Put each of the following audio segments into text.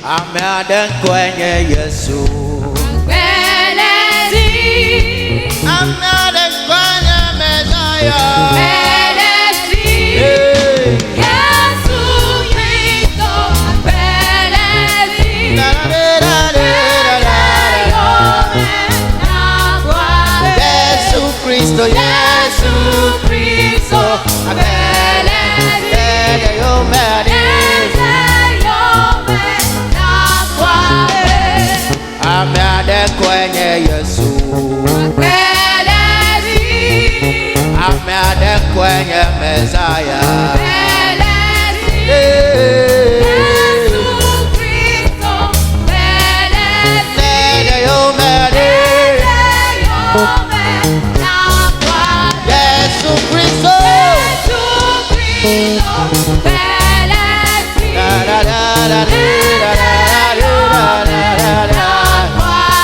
Ameada kwenye Yesu. Ameada kwenye Mesaya. Yesu Kristo apelezi. Yesu Kristo, Yesu Kristo apelezi. Ameada kwenye Yesu. Ameada kwenye Mesaya. Yesu Kristo.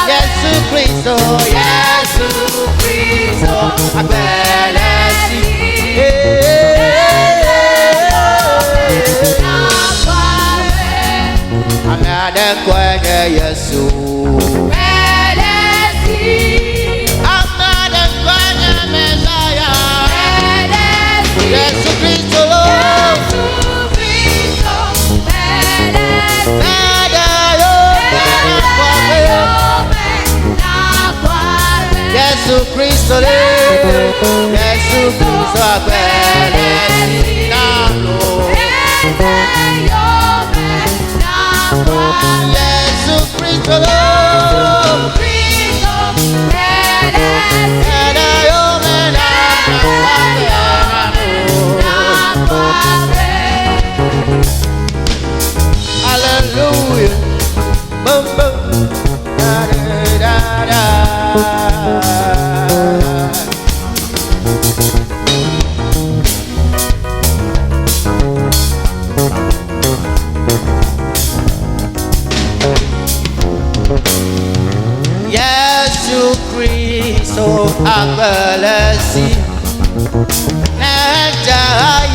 Yesu Kristo, Yesu Kristo apelezi. Ameada kwenye Yesu. Ameada kwenye Mesaya. Yesu Kristo. Yesu Kristo, Yesu Kristo apelezi nalo. Yesu Kristo, hallelujah. Boom, boom. Da, da, da, da. Yesu Kristo apelezi. Neja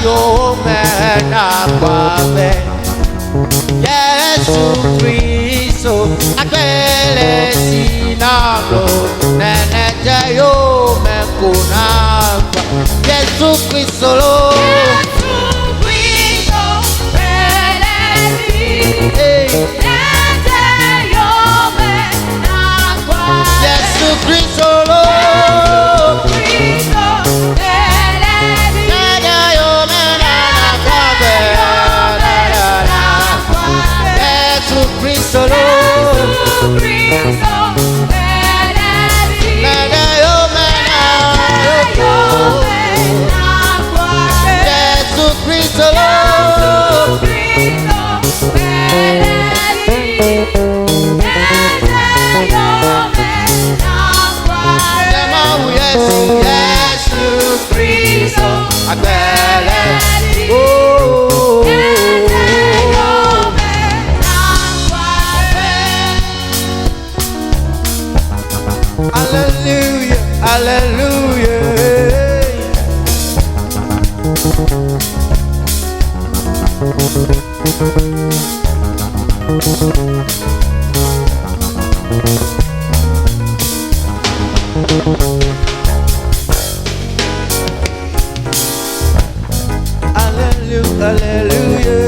yo mena kwabe. Yesu Kristo apelezi nalo. Neja yo mekunakwa. Yesu Kristo lo. Yesu Kristo lo. Yesu Kristo lo. Yesu Kristo lo. Yesu Kristo apelezi. Hallelujah, hallelujah. Hallelujah, hallelujah.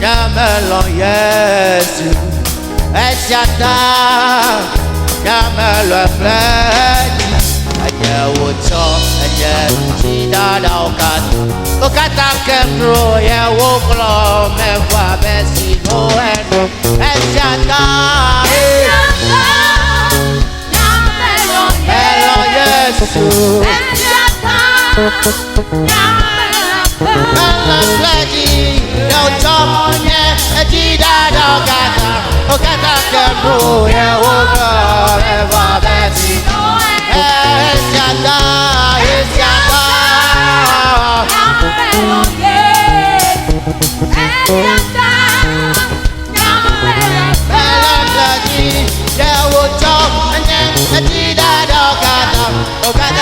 Yamelon Yesu, Eshata, Yamelon Fleti, Aya Wocho, Aya Chida Daukat, Okata Kemro, Ya Woklo, Mewa Besi, Noeno, Eshata, Yamelon Yesu, Eshata, Yamelon Fleti. No Tomoye, a Gida Dogata, Okata Kemro, Yawoka, Eva Bessi, Eshata, Eshata, Eshata,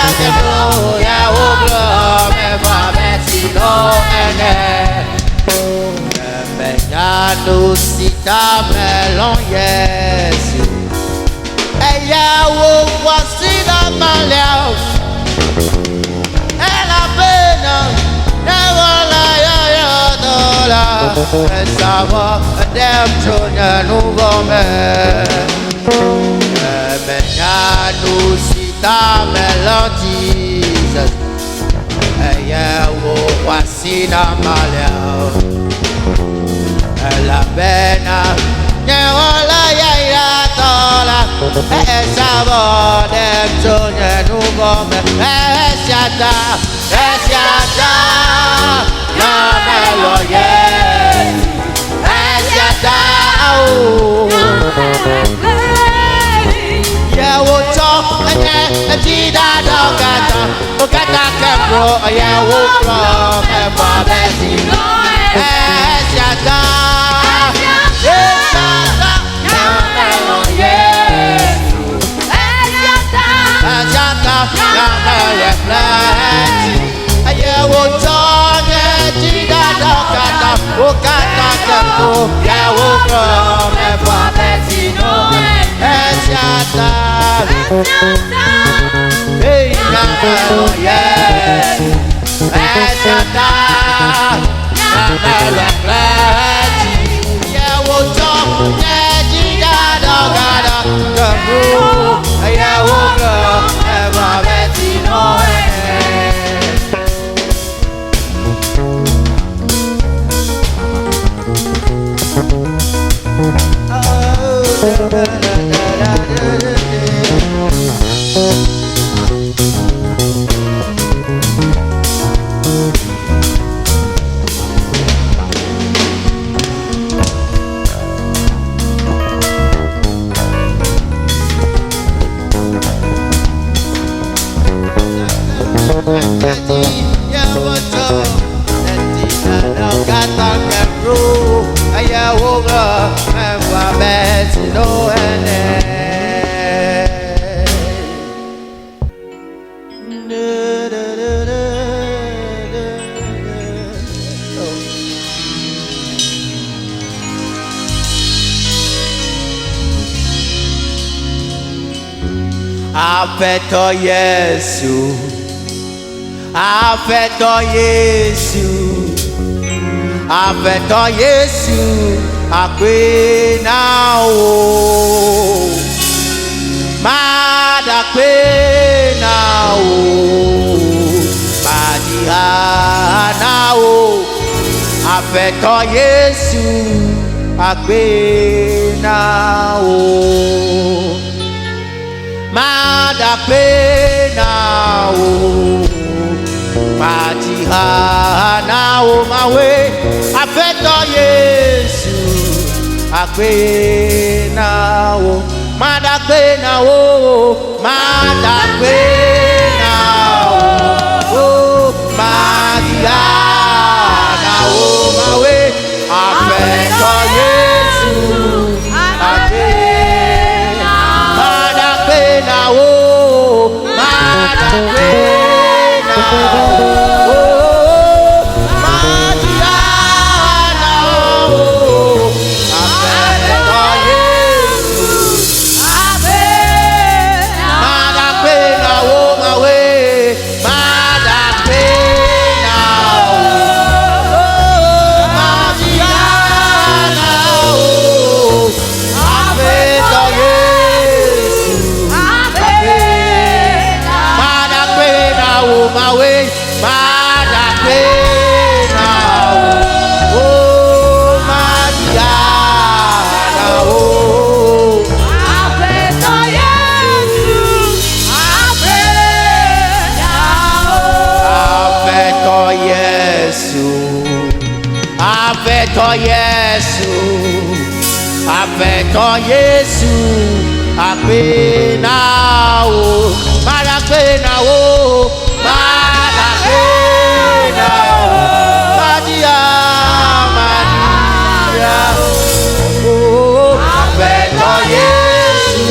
Afeto Yesu, Afeto Yesu, Afeto Yesu, Akwe na o, Mada kwe na o, Madiha na o, Afeto Yesu, Akwe na o. Mada pena o Matiha na o mawe Afeto Yesu Akpena o Mada pena o Mada pena o Matiha na o mawe Afeto Yesu Akpena na o Mada pena o Madiana o Afeto Yesu Mada pena o mawe Mada pena o Madiana o Afeto Yesu my way, Mada pena o Madiana o Afeto Yesu, Afeto Yesu, Afeto Yesu, Afeto Yesu, Akpena o Mada pena o Mada pena o Madia o Afeto Yesu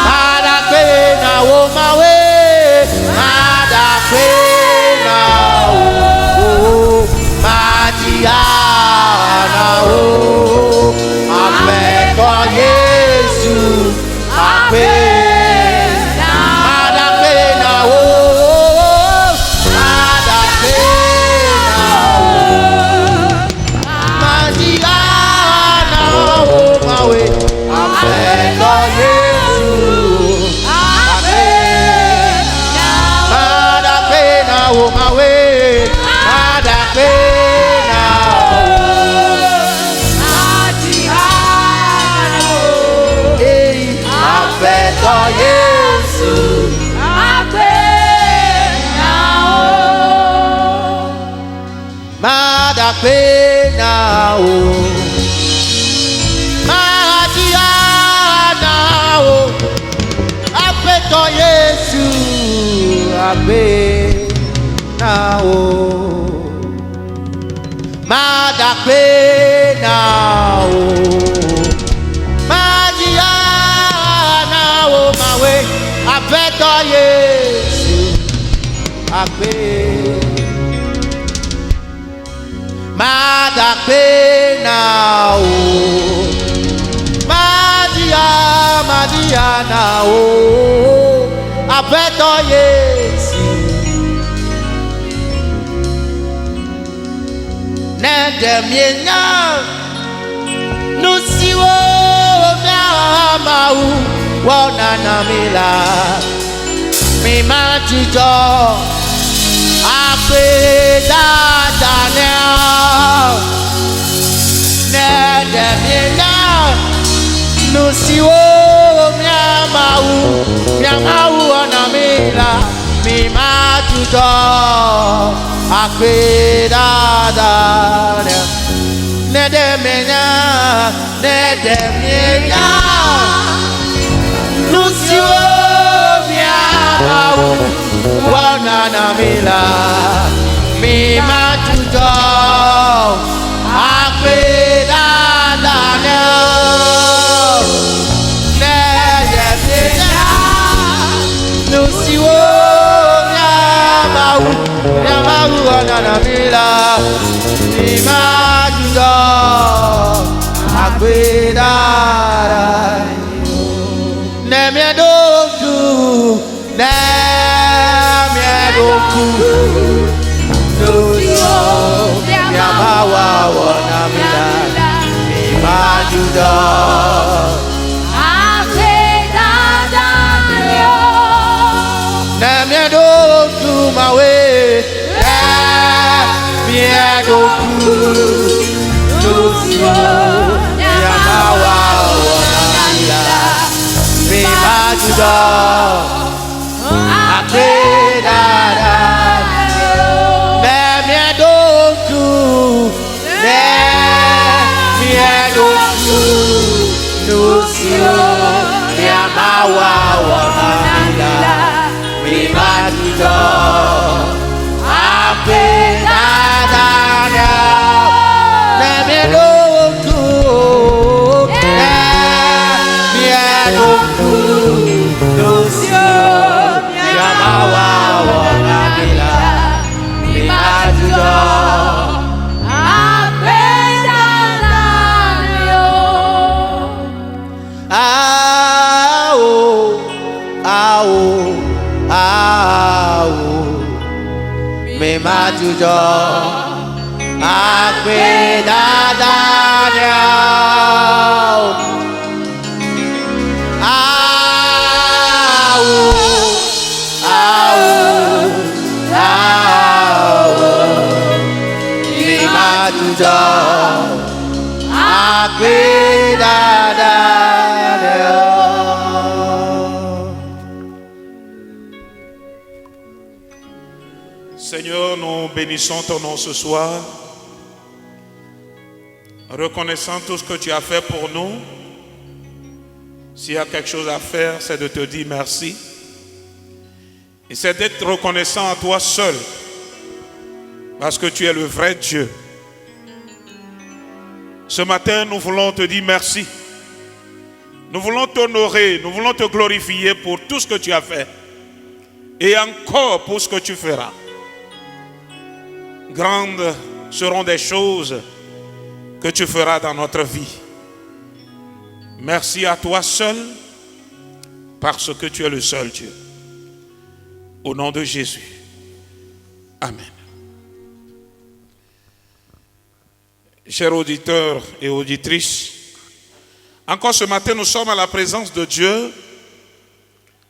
Mada pena Madapena o Madiana o Apeto Yesu Apena o Madapena o Madiana o Mawe Apeto Yesu Apena Madapena o Madiana o Apeto Yesu Nedemiena Nusiwo Miamau Wananamila Mimajijo Apeda Daniel Nedemiena Nusiwo Miamau Wanamila Mimajijo Apeda Daniel Nedemiena Nusiwo Miamau Wananamila Mimajudo Apeda Daniel Nedemiena Nusiwo Miamau Wananamila Mimajudo Apeda Nemiedoku Nemiedoku Nuyo Yamawa Wanamila Mimajudo Apeda Daniel Nemiedoku Mawe Nemiedoku Nuyo Yamawa Wanamila Mimajudo Apeda Nemiedoku Nusiwo Yamawa Wanamila Mimajudo Apeda Nemiedoku Nusiwo Yamawa Wanamila Mimajudo Mimajudo Apeda Daniel Mimajudo Apeda Daniel. Seigneur, nous bénissons ton nom ce soir, reconnaissant tout ce que tu as fait pour nous. S'il y a quelque chose à faire, c'est de te dire merci. Et c'est d'être reconnaissant à toi seul, parce que tu es le vrai Dieu. Ce matin, nous voulons te dire merci. Nous voulons t'honorer, nous voulons te glorifier pour tout ce que tu as fait. Et encore pour ce que tu feras. Grandes seront des choses que tu feras dans notre vie. Merci à toi seul, parce que tu es le seul Dieu. Au nom de Jésus. Amen. Chers auditeurs et auditrices, encore ce matin, nous sommes à la présence de Dieu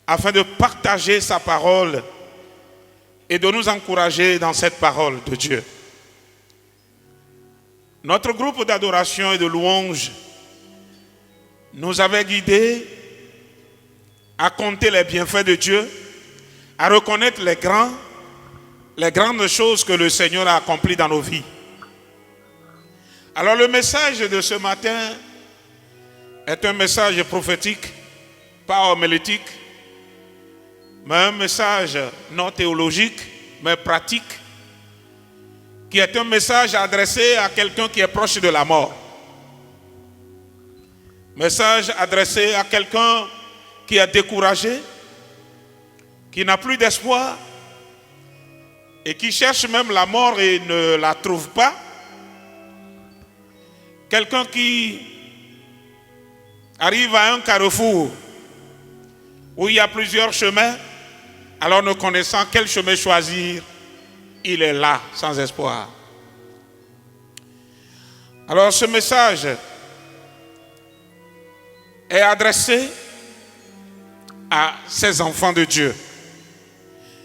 afin de partager sa parole et de nous encourager dans cette parole de Dieu. Notre groupe d'adoration et de louange nous avait guidés à compter les bienfaits de Dieu, à reconnaître les grandes choses que le Seigneur a accomplies dans nos vies. Alors le message de ce matin est un message prophétique, pas homilétique, mais un message non théologique, mais pratique, qui est un message adressé à quelqu'un qui est proche de la mort. Message adressé à quelqu'un qui est découragé, qui n'a plus d'espoir et qui cherche même la mort et ne la trouve pas. Quelqu'un qui arrive à un carrefour où il y a plusieurs chemins, alors ne connaissant quel chemin choisir, il est là, sans espoir. Alors ce message est adressé à ces enfants de Dieu.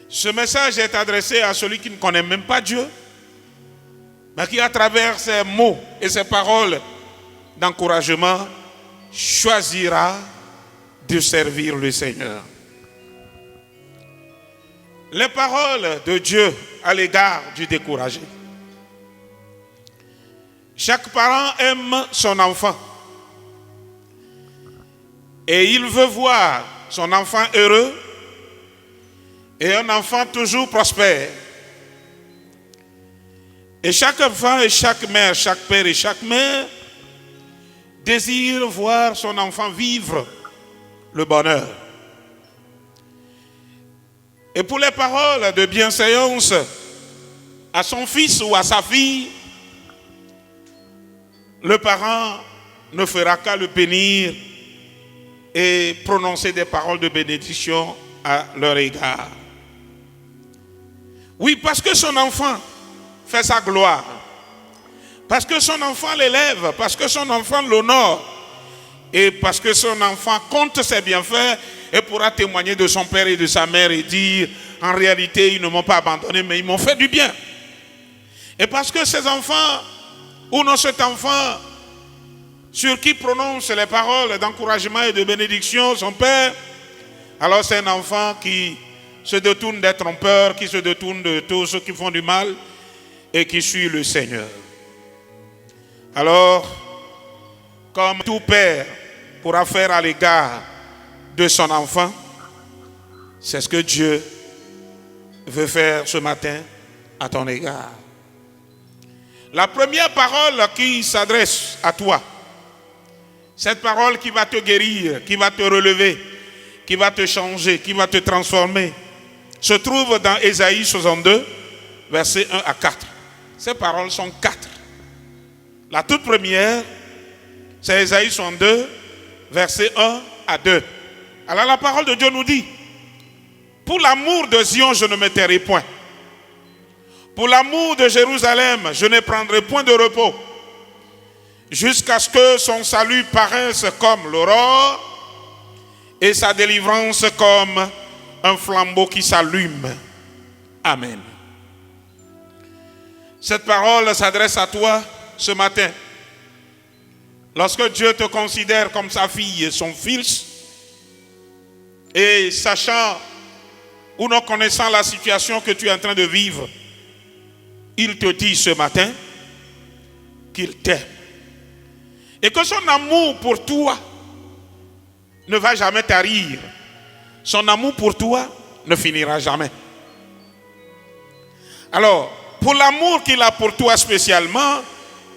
Ce message est adressé à celui qui ne connaît même pas Dieu, mais qui, à travers ses mots et ses paroles d'encouragement, choisira de servir le Seigneur. Les paroles de Dieu à l'égard du découragé. Chaque parent aime son enfant et il veut voir son enfant heureux et un enfant toujours prospère. Et chaque enfant et chaque mère, chaque père et chaque mère désire voir son enfant vivre le bonheur. Et pour les paroles de bienséance à son fils ou à sa fille, le parent ne fera qu'à le bénir et prononcer des paroles de bénédiction à leur égard. Oui, parce que son enfant fait sa gloire, parce que son enfant l'élève, parce que son enfant l'honore, et parce que son enfant compte ses bienfaits et pourra témoigner de son père et de sa mère et dire, en réalité, ils ne m'ont pas abandonné, mais ils m'ont fait du bien. Et parce que ces enfants, ou non cet enfant, sur qui prononce les paroles d'encouragement et de bénédiction, son père, alors c'est un enfant qui se détourne des trompeurs, qui se détourne de tous ceux qui font du mal et qui suit le Seigneur. Alors, comme tout père pourra faire à l'égard de son enfant, c'est ce que Dieu veut faire ce matin à ton égard. La première parole qui s'adresse à toi, cette parole qui va te guérir, qui va te relever, qui va te changer, qui va te transformer, se trouve dans Ésaïe 62, versets 1 à 4. Ces paroles sont 4. La toute première, c'est Ésaïe 62, versets 1 à 2. Alors la parole de Dieu nous dit, pour l'amour de Zion, je ne me tairai point. Pour l'amour de Jérusalem, je ne prendrai point de repos, jusqu'à ce que son salut paraisse comme l'aurore et sa délivrance comme un flambeau qui s'allume. Amen. Cette parole s'adresse à toi ce matin. Lorsque Dieu te considère comme sa fille et son fils, et sachant ou non connaissant la situation que tu es en train de vivre, il te dit ce matin qu'il t'aime. Et que son amour pour toi ne va jamais tarir. Son amour pour toi ne finira jamais. Alors, pour l'amour qu'il a pour toi spécialement,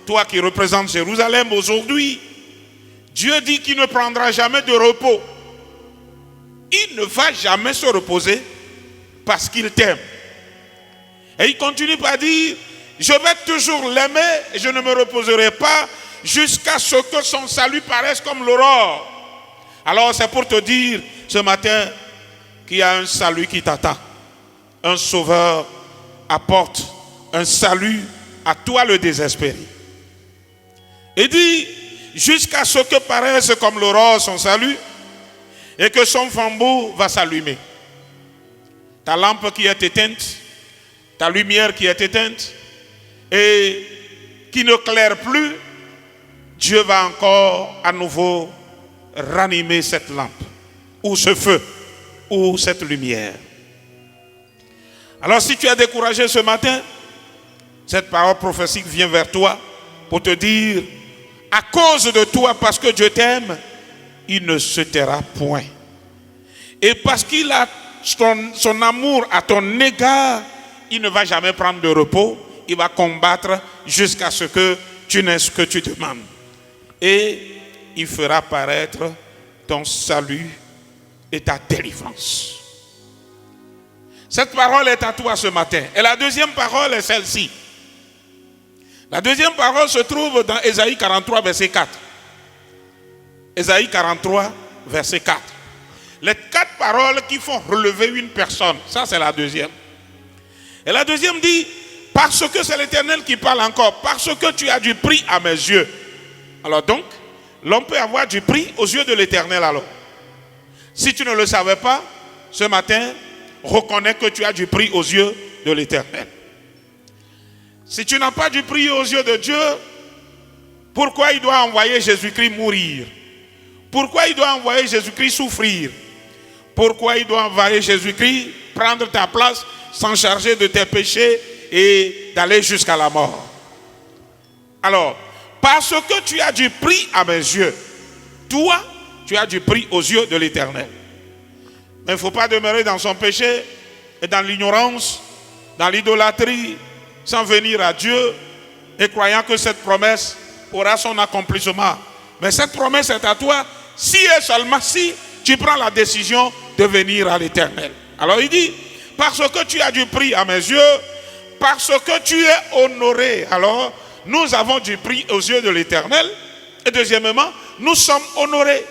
toi qui représentes Jérusalem aujourd'hui, Dieu dit qu'il ne prendra jamais de repos. Il ne va jamais se reposer parce qu'il t'aime. Et il continue par dire, je vais toujours l'aimer et je ne me reposerai pas jusqu'à ce que son salut paraisse comme l'aurore. Alors c'est pour te dire ce matin qu'il y a un salut qui t'attend. Un sauveur apporte un salut à toi le désespéré. Et dit, jusqu'à ce que paraisse comme l'aurore son salut et que son flambeau va s'allumer. Ta lampe qui est éteinte, ta lumière qui est éteinte et qui ne claire plus, Dieu va encore à nouveau ranimer cette lampe, ou ce feu, ou cette lumière. Alors si tu es découragé ce matin, cette parole prophétique vient vers toi pour te dire, à cause de toi, parce que Dieu t'aime, il ne se taira point. Et parce qu'il a son amour à ton égard, il ne va jamais prendre de repos. Il va combattre jusqu'à ce que tu n'aies ce que tu demandes. Et il fera paraître ton salut et ta délivrance. Cette parole est à toi ce matin. Et la deuxième parole est celle-ci. La deuxième parole se trouve dans Ésaïe 43, verset 4. Ésaïe 43, verset 4. Les 4 paroles qui font relever une personne. Ça, c'est la deuxième. Et la deuxième dit, parce que c'est l'Éternel qui parle encore, parce que tu as du prix à mes yeux. Alors donc, l'homme peut avoir du prix aux yeux de l'Éternel alors. Si tu ne le savais pas, ce matin, reconnais que tu as du prix aux yeux de l'Éternel. Si tu n'as pas du prix aux yeux de Dieu, pourquoi il doit envoyer Jésus-Christ mourir? Pourquoi il doit envoyer Jésus-Christ souffrir? Pourquoi il doit envoyer Jésus-Christ prendre ta place, s'en charger de tes péchés et d'aller jusqu'à la mort? Alors, parce que tu as du prix à mes yeux, toi, tu as du prix aux yeux de l'Éternel. Mais il ne faut pas demeurer dans son péché et dans l'ignorance, dans l'idolâtrie, sans venir à Dieu et croyant que cette promesse aura son accomplissement. Mais cette promesse est à toi si et seulement si tu prends la décision de venir à l'Éternel. Alors il dit, parce que tu as du prix à mes yeux, parce que tu es honoré. Alors, nous avons du prix aux yeux de l'Éternel. Et deuxièmement, nous sommes honorés.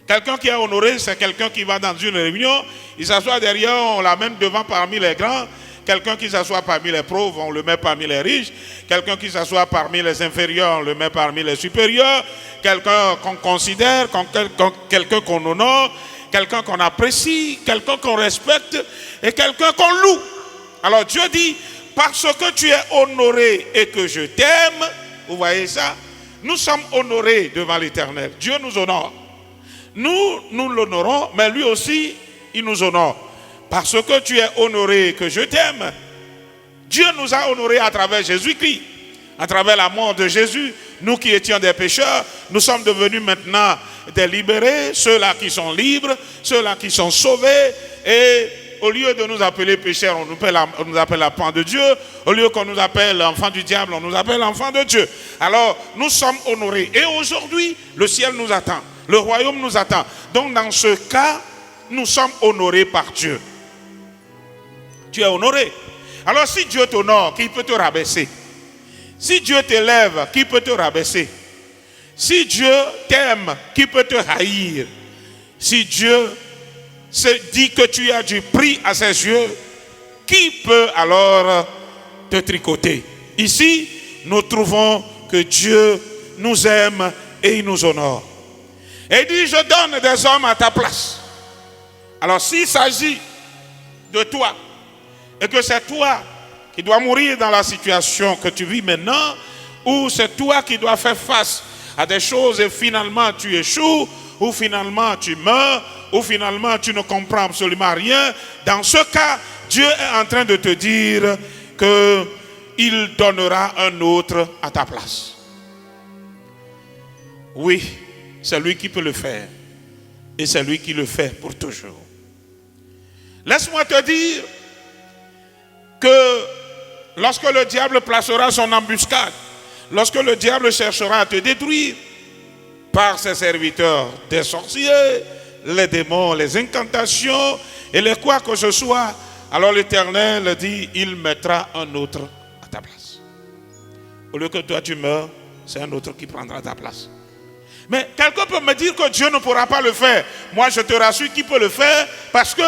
Quelqu'un qui est honoré, c'est quelqu'un qui va dans une réunion, il s'assoit derrière, on l'amène devant parmi les grands. Quelqu'un qui s'assoit parmi les pauvres, on le met parmi les riches. Quelqu'un qui s'assoit parmi les inférieurs, on le met parmi les supérieurs. Quelqu'un qu'on considère, quelqu'un qu'on honore, quelqu'un qu'on apprécie, quelqu'un qu'on respecte et quelqu'un qu'on loue. Alors Dieu dit, parce que tu es honoré et que je t'aime, vous voyez ça, nous sommes honorés devant l'Éternel. Dieu nous honore. Nous l'honorons, mais lui aussi, il nous honore. Parce que tu es honoré et que je t'aime, Dieu nous a honorés à travers Jésus-Christ. À travers la mort de Jésus, nous qui étions des pécheurs, nous sommes devenus maintenant des libérés, ceux-là qui sont libres, ceux-là qui sont sauvés. Et au lieu de nous appeler pécheurs, on nous appelle enfants de Dieu. Au lieu qu'on nous appelle enfants du diable, on nous appelle enfants de Dieu. Alors, nous sommes honorés. Et aujourd'hui, le ciel nous attend. Le royaume nous attend. Donc, dans ce cas, nous sommes honorés par Dieu. Tu es honoré. Alors, si Dieu t'honore, qui peut te rabaisser? Si Dieu t'élève, qui peut te rabaisser? Si Dieu t'aime, qui peut te haïr? Si Dieu se dit que tu as du prix à ses yeux, qui peut alors te tricoter? Ici, nous trouvons que Dieu nous aime et il nous honore. Et il dit, je donne des hommes à ta place. Alors, s'il s'agit de toi, et que c'est toi qui dois mourir dans la situation que tu vis maintenant, ou c'est toi qui dois faire face à des choses et finalement tu échoues, ou finalement tu meurs, ou finalement tu ne comprends absolument rien, dans ce cas, Dieu est en train de te dire qu'il donnera un autre à ta place. Oui, c'est lui qui peut le faire. Et c'est lui qui le fait pour toujours. Laisse-moi te dire que lorsque le diable placera son embuscade, lorsque le diable cherchera à te détruire par ses serviteurs, des sorciers, les démons, les incantations et les quoi que ce soit, alors l'Éternel dit, il mettra un autre à ta place. Au lieu que toi tu meurs, c'est un autre qui prendra ta place. Mais quelqu'un peut me dire que Dieu ne pourra pas le faire. Moi je te rassure qu'il peut le faire, parce que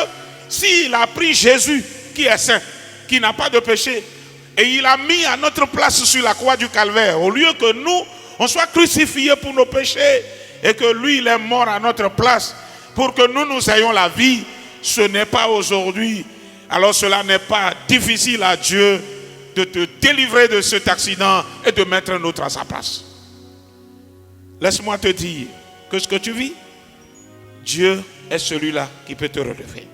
s'il a pris Jésus qui est saint, qui n'a pas de péché, et il a mis à notre place sur la croix du calvaire, au lieu que nous, on soit crucifiés pour nos péchés, et que lui, il est mort à notre place, pour que nous ayons la vie, ce n'est pas aujourd'hui. Alors cela n'est pas difficile à Dieu de te délivrer de cet accident et de mettre un autre à sa place. Laisse-moi te dire que ce que tu vis, Dieu est celui-là qui peut te relever.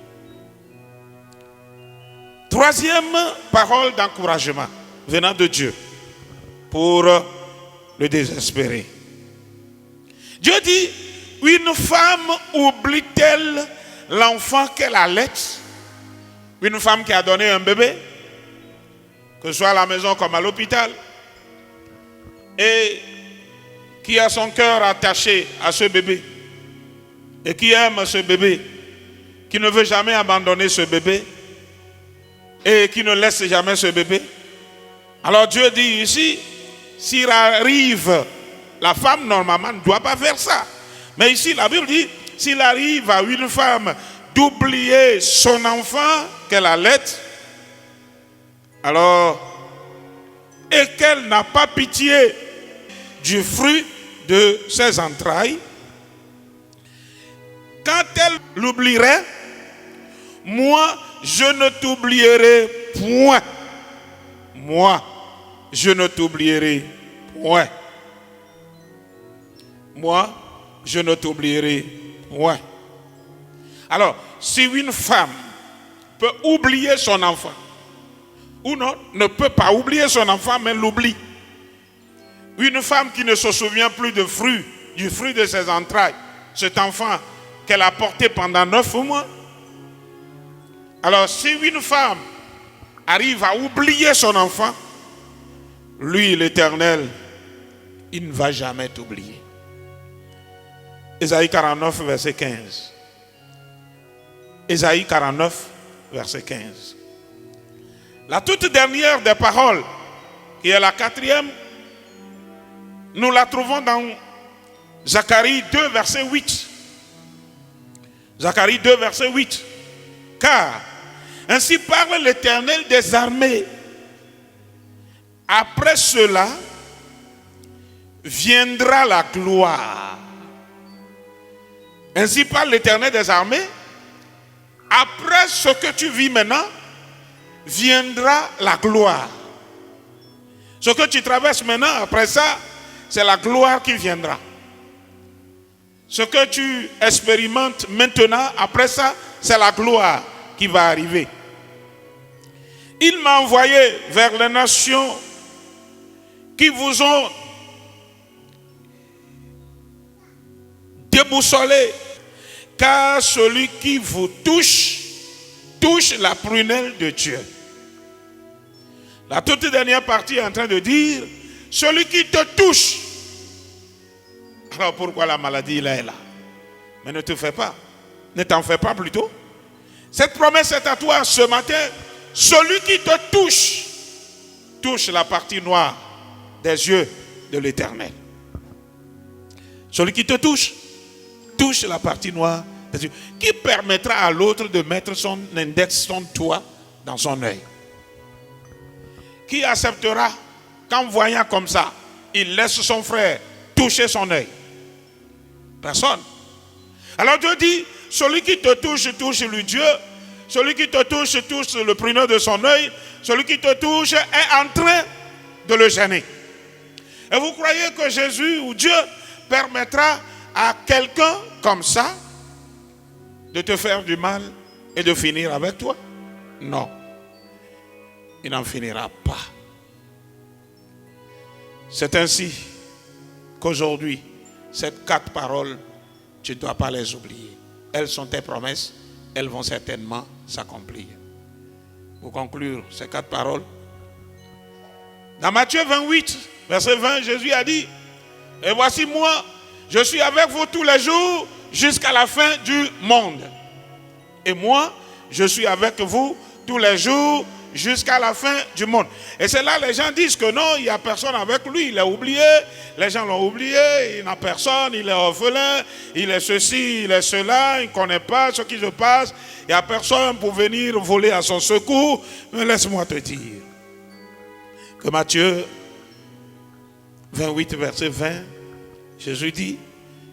Troisième parole d'encouragement venant de Dieu. pour le désespérer. Dieu dit, une femme oublie-t-elle l'enfant qu'elle allait? Une femme qui a donné un bébé, que ce soit à la maison comme à l'hôpital, et qui a son cœur attaché à ce bébé, et qui aime ce bébé, qui ne veut jamais abandonner ce bébé, et qui ne laisse jamais ce bébé. Alors Dieu dit ici, s'il arrive, la femme normalement ne doit pas faire ça. Mais ici la Bible dit, s'il arrive à une femme d'oublier son enfant qu'elle allait, alors, et qu'elle n'a pas pitié du fruit de ses entrailles, quand elle l'oublierait, moi, je ne t'oublierai point. Moi, je ne t'oublierai point. Moi, je ne t'oublierai point. Alors, si une femme peut oublier son enfant, ou non, ne peut pas oublier son enfant, mais l'oublie. Une femme qui ne se souvient plus du fruit de ses entrailles, cet enfant qu'elle a porté pendant 9 mois. Alors, si une femme arrive à oublier son enfant, lui, l'Éternel, il ne va jamais t'oublier. Ésaïe 49, verset 15. Ésaïe 49, verset 15. La toute dernière des paroles, qui est la 4e, nous la trouvons dans Zacharie 2, verset 8. Zacharie 2, verset 8. Car ainsi parle l'Éternel des armées. Après cela, viendra la gloire. Ainsi parle l'Éternel des armées. Après ce que tu vis maintenant, viendra la gloire. Ce que tu traverses maintenant, après ça, c'est la gloire qui viendra. Ce que tu expérimentes maintenant, après ça, c'est la gloire qui va arriver. Il m'a envoyé vers les nations qui vous ont déboussolé, car celui qui vous touche, touche la prunelle de Dieu. La toute dernière partie est en train de dire, celui qui te touche. Alors pourquoi la maladie est là? Mais ne te fais pas. Ne t'en fais pas plutôt. Cette promesse est à toi ce matin. Celui qui te touche, touche la partie noire des yeux de l'Éternel. Celui qui te touche, touche la partie noire des yeux. Qui permettra à l'autre de mettre son index, son doigt dans son œil? Qui acceptera qu'en voyant comme ça, il laisse son frère toucher son œil? Personne. Alors Dieu dit, celui qui te touche, touche le Dieu. Celui qui te touche, touche le prunelle de son œil. Celui qui te touche est en train de le gêner. Et vous croyez que Jésus ou Dieu permettra à quelqu'un comme ça de te faire du mal et de finir avec toi? Non. Il n'en finira pas. C'est ainsi qu'aujourd'hui, ces 4 paroles, tu ne dois pas les oublier. Elles sont tes promesses, elles vont certainement s'accomplir. Pour conclure ces 4 paroles, dans Matthieu 28, verset 20, Jésus a dit, et voici moi, je suis avec vous tous les jours jusqu'à la fin du monde. Et moi, je suis avec vous tous les jours jusqu'à la fin du monde. Et c'est là les gens disent que non, il n'y a personne avec lui, il est oublié, les gens l'ont oublié, il n'a personne, il est orphelin, il est ceci, il est cela, il ne connaît pas ce qui se passe, il n'y a personne pour venir voler à son secours. Mais laisse-moi te dire que Matthieu 28, verset 20, Jésus dit,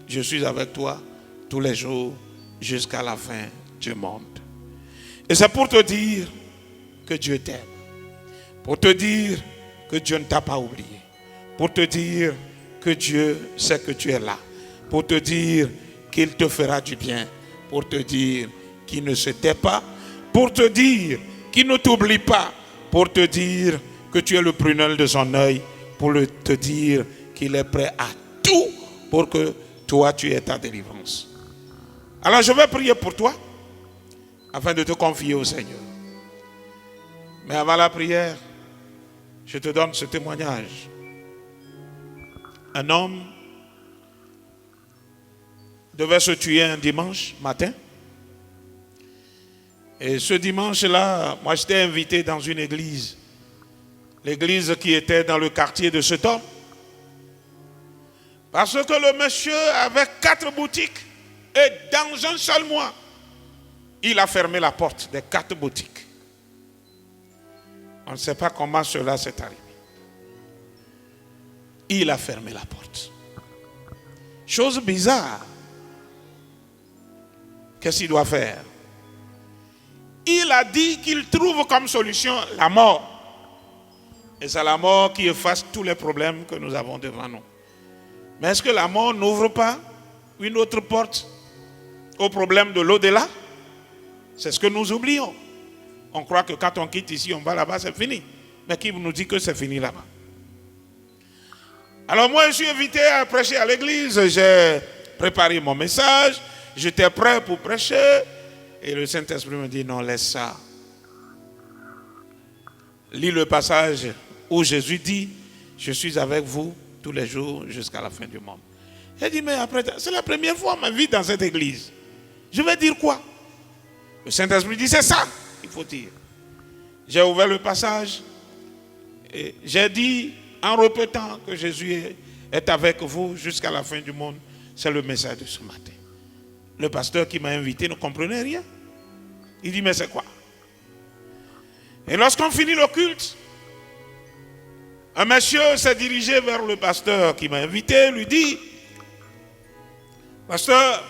je suis avec toi tous les jours jusqu'à la fin du monde. Et c'est pour te dire que Dieu t'aime, pour te dire que Dieu ne t'a pas oublié, pour te dire que Dieu sait que tu es là, pour te dire qu'il te fera du bien, pour te dire qu'il ne se tait pas, pour te dire qu'il ne t'oublie pas, pour te dire que tu es le prunelle de son œil, pour te dire qu'il est prêt à tout pour que toi, tu aies ta délivrance. Alors je vais prier pour toi afin de te confier au Seigneur. Mais avant la prière, je te donne ce témoignage. Un homme devait se tuer un dimanche matin. Et ce dimanche-là, moi j'étais invité dans une église. L'église qui était dans le quartier de cet homme. Parce que le monsieur avait 4 boutiques. Et dans un seul mois, il a fermé la porte des 4 boutiques. On ne sait pas comment cela s'est arrivé. Il a fermé la porte. Chose bizarre. Qu'est-ce qu'il doit faire? Il a dit qu'il trouve comme solution la mort. Et c'est la mort qui efface tous les problèmes que nous avons devant nous. Mais est-ce que la mort n'ouvre pas une autre porte au problème de l'au-delà? C'est ce que nous oublions. On croit que quand on quitte ici, on va là-bas, c'est fini. Mais qui nous dit que c'est fini là-bas? Alors moi, je suis invité à prêcher à l'église. J'ai préparé mon message. J'étais prêt pour prêcher. Et le Saint-Esprit me dit, non, laisse ça. Lis le passage où Jésus dit, je suis avec vous tous les jours jusqu'à la fin du monde. J'ai dit, mais après, c'est la première fois ma vie dans cette église. Je vais dire quoi? Le Saint-Esprit dit, c'est ça qu'il faut dire. J'ai ouvert le passage et j'ai dit, en répétant que Jésus est avec vous jusqu'à la fin du monde, c'est le message de ce matin. Le pasteur qui m'a invité ne comprenait rien. Il dit, mais c'est quoi? Et lorsqu'on finit le culte, un monsieur s'est dirigé vers le pasteur qui m'a invité, lui dit, pasteur,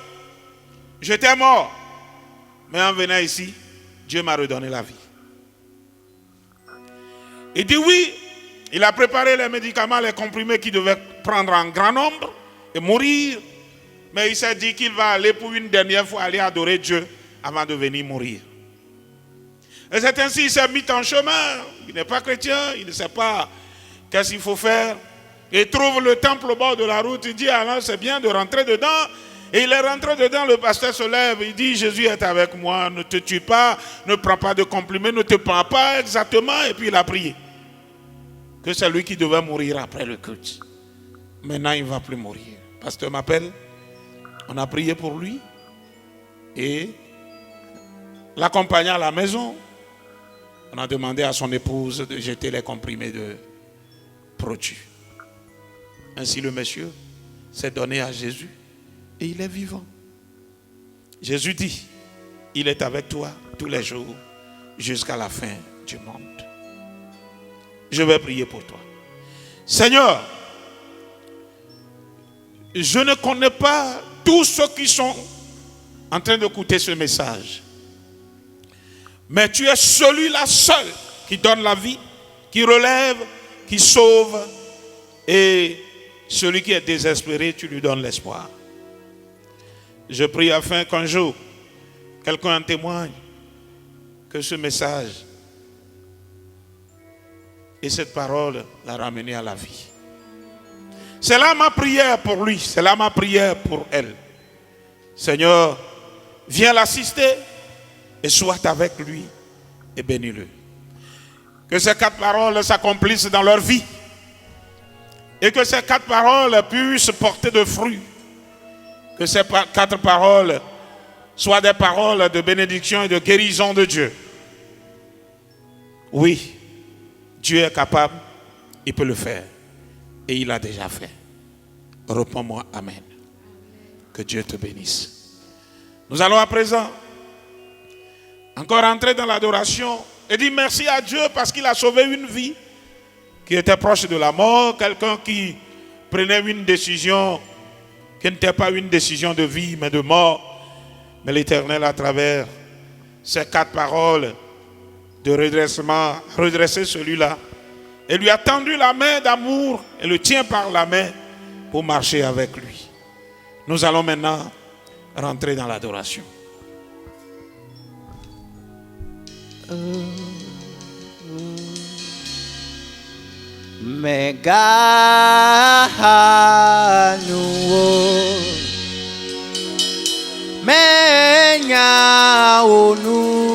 j'étais mort, mais en venant ici, Dieu m'a redonné la vie. Il dit oui, il a préparé les médicaments, les comprimés qu'il devait prendre en grand nombre et mourir, mais il s'est dit qu'il va aller pour une dernière fois aller adorer Dieu avant de venir mourir. Et c'est ainsi qu'il s'est mis en chemin. Il n'est pas chrétien, il ne sait pas qu'est-ce qu'il faut faire. Il trouve le temple au bord de la route, il dit alors c'est bien de rentrer dedans. Et il est rentré dedans, le pasteur se lève, il dit Jésus est avec moi, ne te tue pas, ne prends pas de comprimés, ne te prends pas exactement. Et puis il a prié. Que c'est lui qui devait mourir après le culte. Maintenant il ne va plus mourir. Le pasteur m'appelle, on a prié pour lui et l'accompagnant à la maison. On a demandé à son épouse de jeter les comprimés de produits. Ainsi le monsieur s'est donné à Jésus et il est vivant. Jésus dit, il est avec toi tous les jours jusqu'à la fin du monde. Je vais prier pour toi. Seigneur, je ne connais pas tous ceux qui sont en train d'écouter ce message. Mais tu es celui-là seul qui donne la vie, qui relève, qui sauve. Et celui qui est désespéré, tu lui donnes l'espoir. Je prie afin qu'un jour, quelqu'un en témoigne que ce message et cette parole l'a ramené à la vie. C'est là ma prière pour lui, c'est là ma prière pour elle. Seigneur, viens l'assister et sois avec lui et bénis-le. Que ces 4 paroles s'accomplissent dans leur vie et que ces 4 paroles puissent porter de fruits. Que ces 4 paroles soient des paroles de bénédiction et de guérison de Dieu. Oui, Dieu est capable, il peut le faire et il l'a déjà fait. Réponds-moi Amen. Que Dieu te bénisse. Nous allons à présent encore entrer dans l'adoration et dire merci à Dieu parce qu'il a sauvé une vie qui était proche de la mort, quelqu'un qui prenait une décision qui n'était pas une décision de vie mais de mort. Mais l'Éternel à travers ces 4 paroles de redressement, redresser celui-là et lui a tendu la main d'amour et le tient par la main pour marcher avec lui. Nous allons maintenant rentrer dans l'adoration. Meganuo Menya Onuhao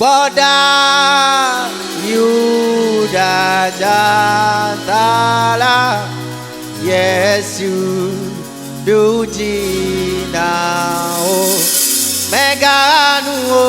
Boda Yuda Jantala Yesu Dujinao Meganuo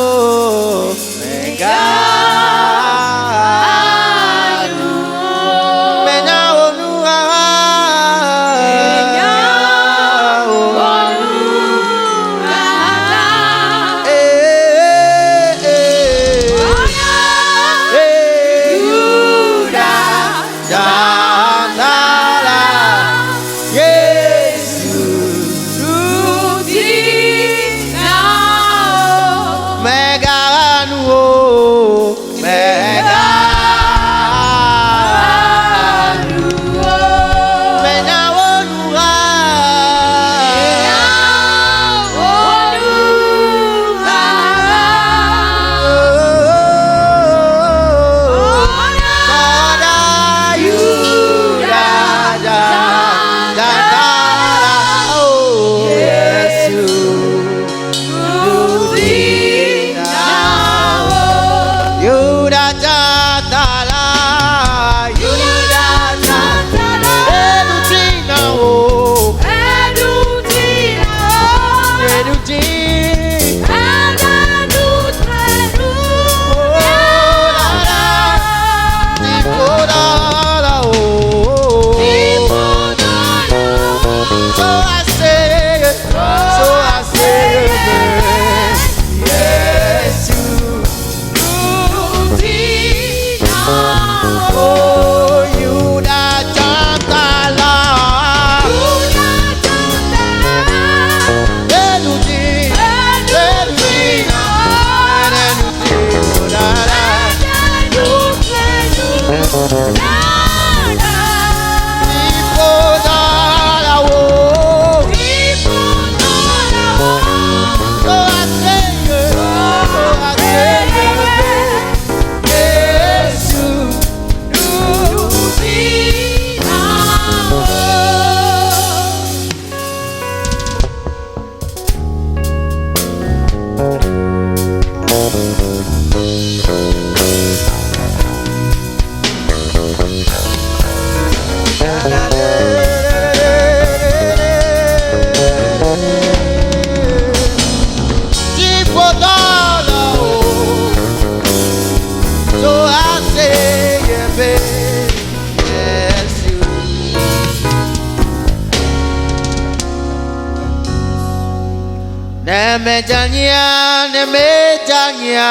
Nemejanya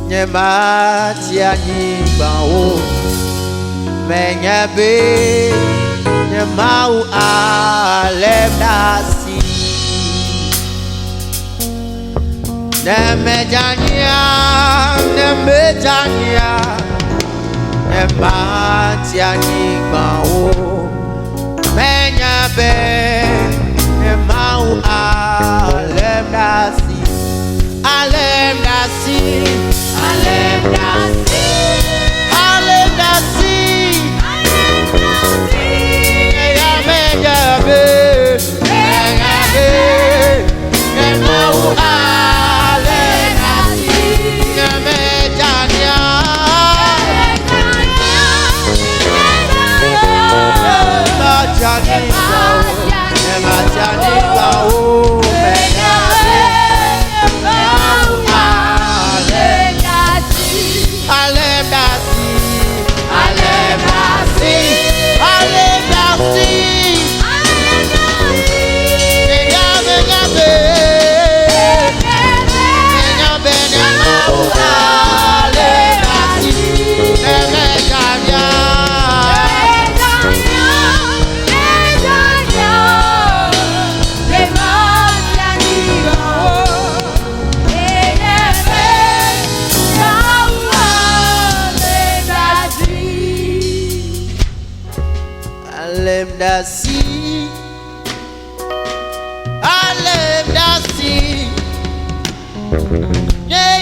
Nyematia Nyibao Menyabe Nyemau Alemdasi Nemejanya Nyematia Nyibao Menyabe Nyemau Alemdasi Alemdasi Alemdasi Alemdasi Menyabe Menyabe Nyemau Alemdasi Nyemejanya Nyemajani Bao Menyabe Alemdasi Alemdasi Alemdasi Menyabe Menyabe Nyemau Alemdasi Nyemejanya Alemdasi Alemdasi Yeah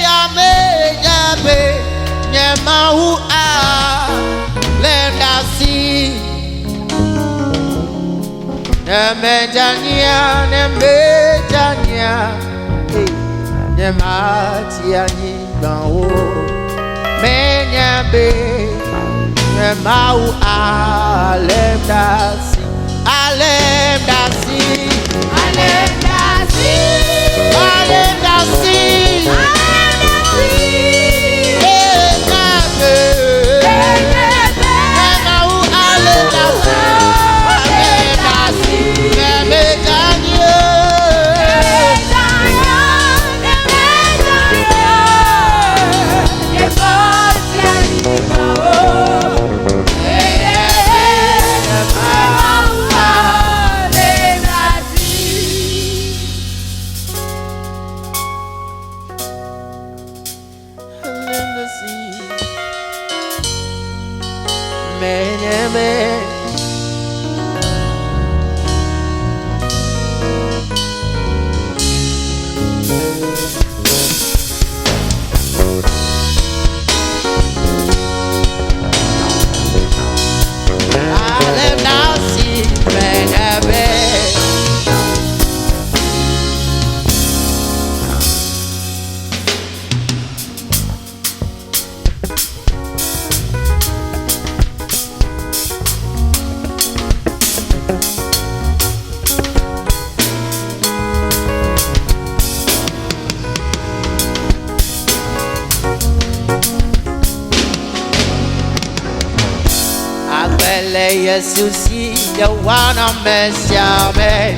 Yesusi, you wanna mess ya me.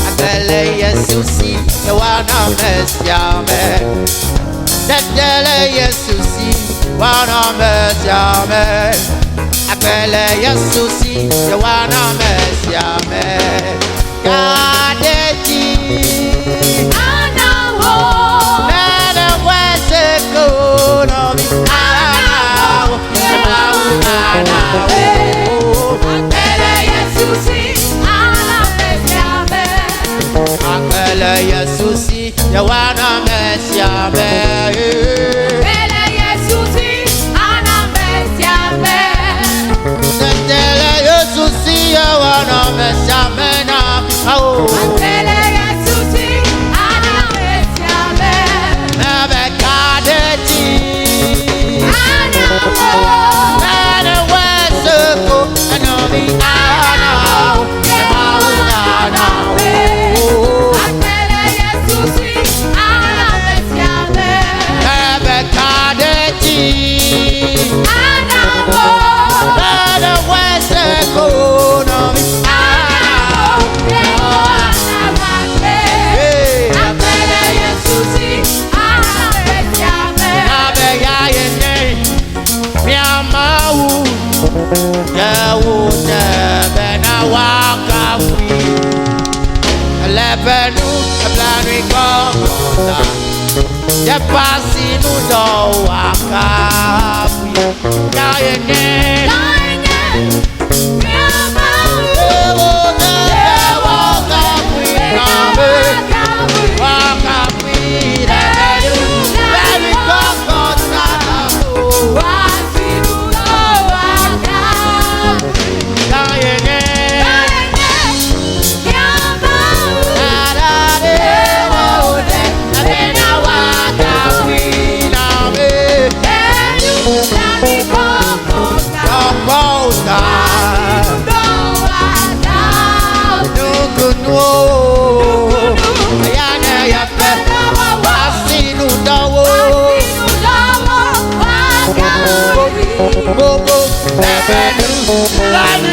Adele Yesusi, you wanna mess ya me. Adele Yesusi, wanna mess ya me. Adele Yesusi, you wanna mess ya me. Kadeji, Anawo, Nana Weseko, no mi Anawo, Anawo. Yesusi, you wanna mess ya me. Ele Yesusi, ana mess ya me. Ele Yesusi, you wanna mess ya me now. Oh. Ele Yesusi, ana mess ya me. Never got it. Ana wo. Nana Weseko, I know me. Ana wo. Ya pasi nudo wakapi Kayene Bye.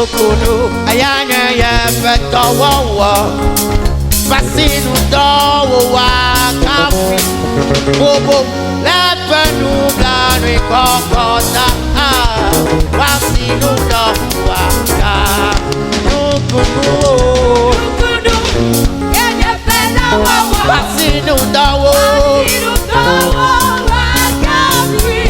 Kudu ayanya ya feto wawa Fasinu do wa kafi Bobo lepenu blanu kokota Fasinu do wa kafi Kudu Yenya fela wawa Fasinu do wa kafi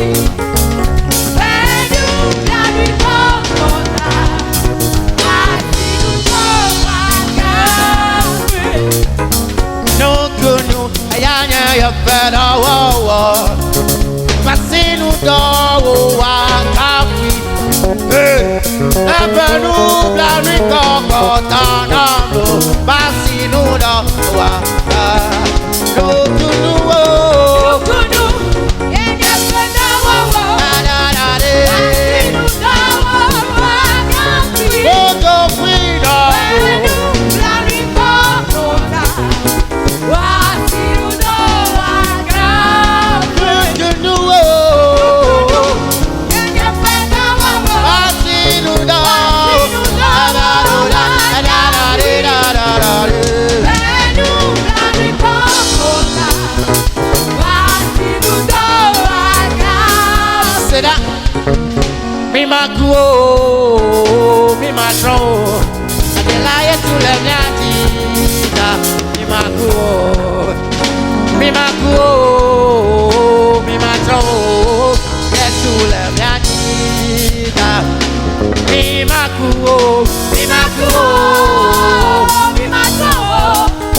ya fera wa Fasinu do wa kafi Ebenu blani kokota nambo Fasinu do wa kafi Kudu yenya fela wawa Fasinu do wa kafi Bogo freedom blani kokota Mi ma kuo, mi ma tro, adelaye tu le miatita. Mi ma kuo, mi ma tro, Yesu le miatita. Mi ma kuo, mi ma tro,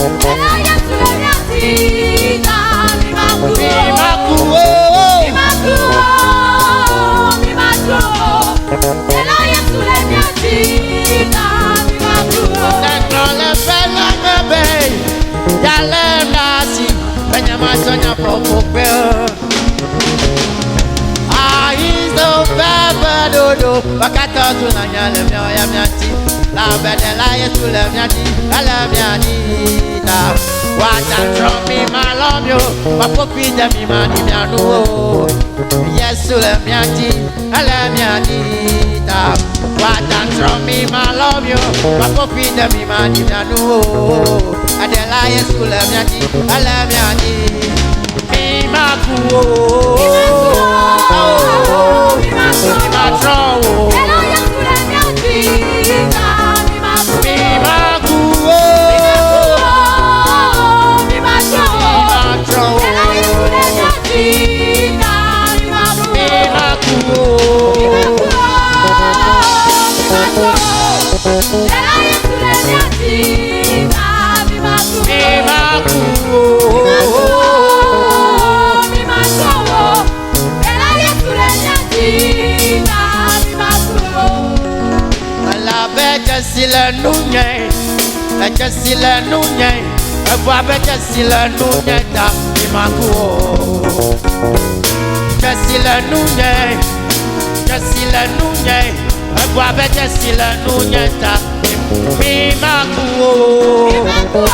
adelaye tu le miatita. Mi ma kuo. Wakata tunanya le myo ya miati la bedela yesu le miati la miati da wata tromi malomyo wapopi de mi mani mianu yesu le miati la miati da wata tromi malomyo wapopi de mi mani mianu adela yesu le miati la miati mi makuo si le nuñe, va bete si le nuñe ta mi makuo. Que si le nuñe, va bete si le nuñe ta mi makuo. Mi makuo,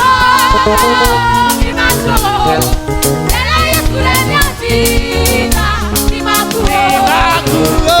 ela yesu le miatina, mi makuo. Mi makuo.